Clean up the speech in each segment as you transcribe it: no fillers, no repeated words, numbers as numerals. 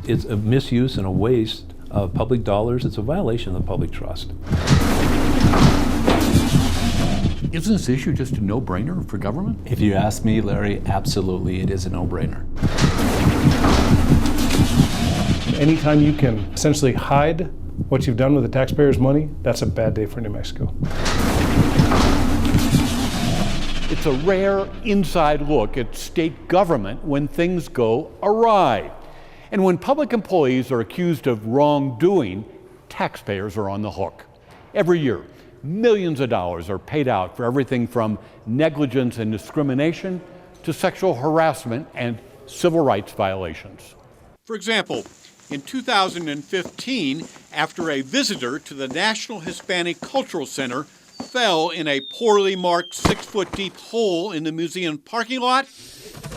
It's a misuse and a waste of public dollars. It's a violation of the public trust. Isn't this issue just a no-brainer for government? If you ask me, Larry, absolutely it is a no-brainer. Anytime you can essentially hide what you've done with the taxpayers' money, that's a bad day for New Mexico. It's a rare inside look at state government when things go awry. And when public employees are accused of wrongdoing, taxpayers are on the hook. Every year, millions of dollars are paid out for everything from negligence and discrimination to sexual harassment and civil rights violations. For example, in 2015, after a visitor to the National Hispanic Cultural Center fell in a poorly marked 6-foot-deep hole in the museum parking lot,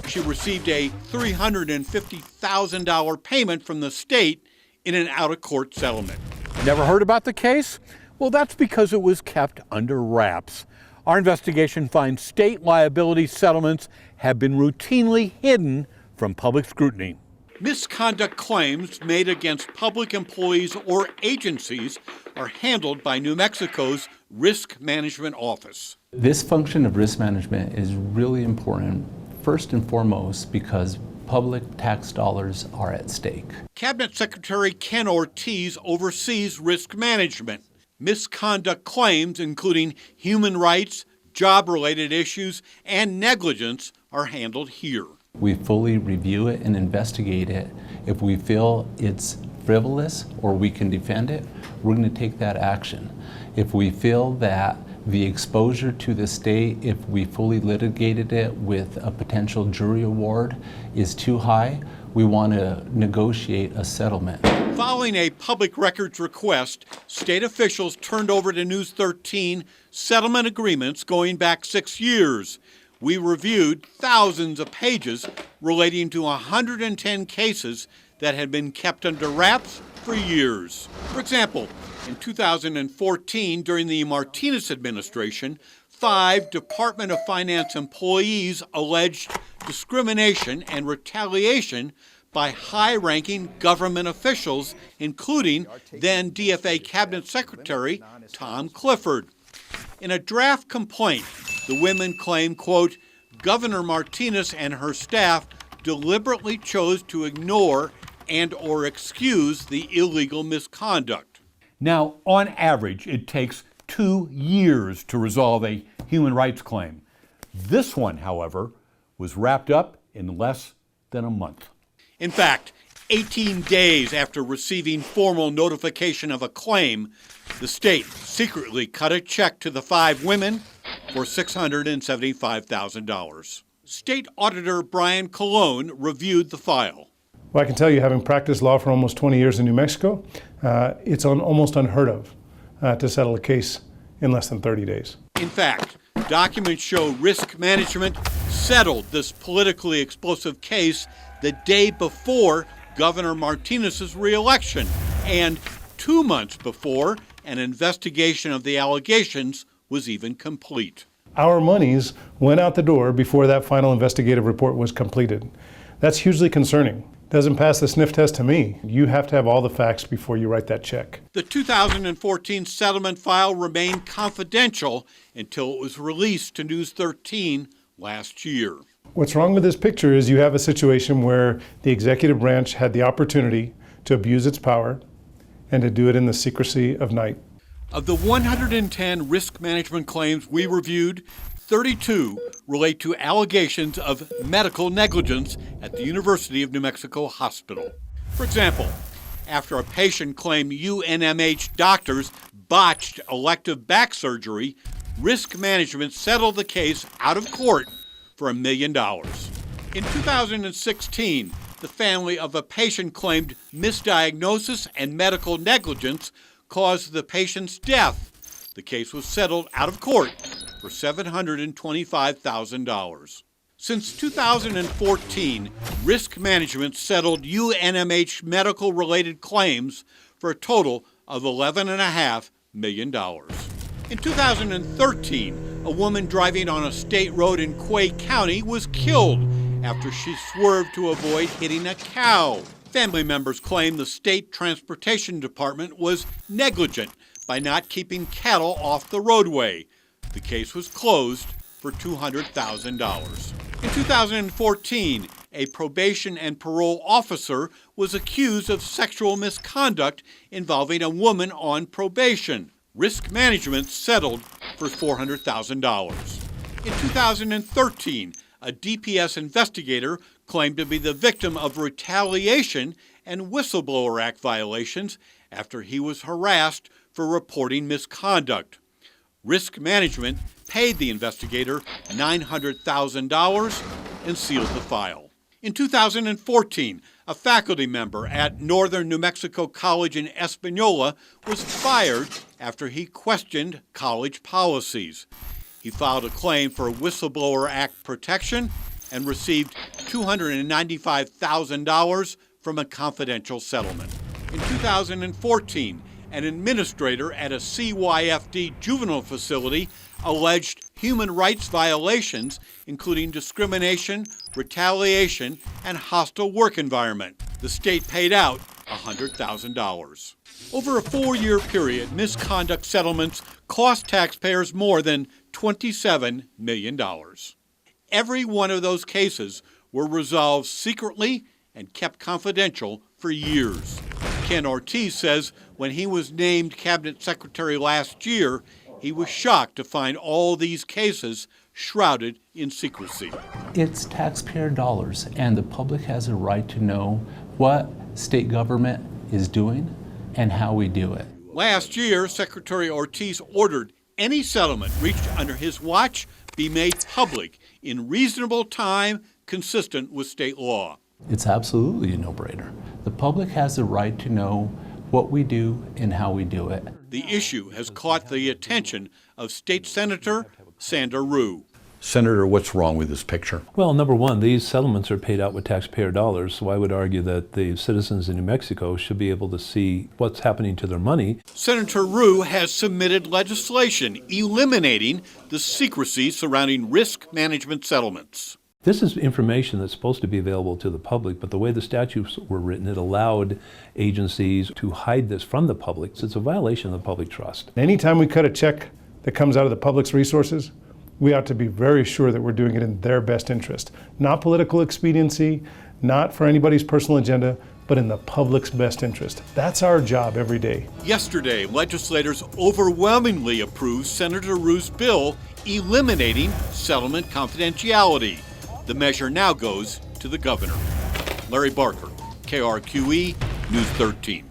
she received a $350,000 payment from the state in an out-of-court settlement. Never heard about the case? Well, that's because it was kept under wraps. Our investigation finds state liability settlements have been routinely hidden from public scrutiny. Misconduct claims made against public employees or agencies are handled by New Mexico's Risk Management Office. This function of risk management is really important, first and foremost, because public tax dollars are at stake. Cabinet Secretary Ken Ortiz oversees risk management. Misconduct claims, including human rights, job-related issues, and negligence, are handled here. We fully review it and investigate it. If we feel it's frivolous or we can defend it, we're going to take that action. If we feel that the exposure to the state, if we fully litigated it with a potential jury award, is too high, we want to negotiate a settlement. Following a public records request, state officials turned over to News 13 settlement agreements going back 6 years. We reviewed thousands of pages relating to 110 cases that had been kept under wraps for years. For example, in 2014, during the Martinez administration, 5 Department of Finance employees alleged discrimination and retaliation by high-ranking government officials, including then DFA Cabinet Secretary Tom Clifford. In a draft complaint, the women claim, quote, Governor Martinez and her staff deliberately chose to ignore and or excuse the illegal misconduct. Now, on average, it takes 2 years to resolve a human rights claim. This one, however, was wrapped up in less than a month. In fact, 18 days after receiving formal notification of a claim, the state secretly cut a check to the 5 women for $675,000. State Auditor Brian Colon reviewed the file. Well, I can tell you, having practiced law for almost 20 years in New Mexico, it's almost unheard of to settle a case in less than 30 days. In fact, documents show risk management settled this politically explosive case the day before Governor Martinez's reelection and 2 months before an investigation of the allegations was even complete. Our monies went out the door before that final investigative report was completed. That's hugely concerning. Doesn't pass the sniff test to me. You have to have all the facts before you write that check. The 2014 settlement file remained confidential until it was released to News 13 last year. What's wrong with this picture is you have a situation where the executive branch had the opportunity to abuse its power and to do it in the secrecy of night. Of the 110 risk management claims we reviewed, 32 relate to allegations of medical negligence at the University of New Mexico Hospital. For example, after a patient claimed UNMH doctors botched elective back surgery, risk management settled the case out of court for $1 million. In 2016, the family of a patient claimed misdiagnosis and medical negligence caused the patient's death. The case was settled out of court for $725,000. Since 2014, risk management settled UNMH medical-related claims for a total of $11.5 million. In 2013, a woman driving on a state road in Quay County was killed after she swerved to avoid hitting a cow. Family members claim the state transportation department was negligent by not keeping cattle off the roadway. The case was closed for $200,000. In 2014, a probation and parole officer was accused of sexual misconduct involving a woman on probation. Risk Management settled for $400,000. In 2013, a DPS investigator claimed to be the victim of retaliation and Whistleblower Act violations after he was harassed for reporting misconduct. Risk Management paid the investigator $900,000 and sealed the file. In 2014, a faculty member at Northern New Mexico College in Espanola was fired after he questioned college policies. He filed a claim for Whistleblower Act protection and received $295,000 from a confidential settlement. In 2014, an administrator at a CYFD juvenile facility alleged human rights violations, including discrimination, retaliation, and hostile work environment. The state paid out $100,000. Over a 4-year period, misconduct settlements cost taxpayers more than $27 million. Every one of those cases were resolved secretly and kept confidential for years. Ken Ortiz says when he was named cabinet secretary last year, he was shocked to find all these cases shrouded in secrecy. It's taxpayer dollars, and the public has a right to know what state government is doing and how we do it. Last year, Secretary Ortiz ordered any settlement reached under his watch be made public in reasonable time consistent with state law. It's absolutely a no-brainer. The public has the right to know what we do and how we do it. The issue has caught the attention of State Senator Sandra Rue. Senator, what's wrong with this picture? Well, number one, these settlements are paid out with taxpayer dollars, so I would argue that the citizens in New Mexico should be able to see what's happening to their money. Senator Rue has submitted legislation eliminating the secrecy surrounding risk management settlements. This is information that's supposed to be available to the public, but the way the statutes were written, it allowed agencies to hide this from the public. So it's a violation of the public trust. Anytime we cut a check that comes out of the public's resources, we ought to be very sure that we're doing it in their best interest. Not political expediency, not for anybody's personal agenda, but in the public's best interest. That's our job every day. Yesterday, legislators overwhelmingly approved Senator Rue's bill eliminating settlement confidentiality. The measure now goes to the governor. Larry Barker, KRQE, News 13.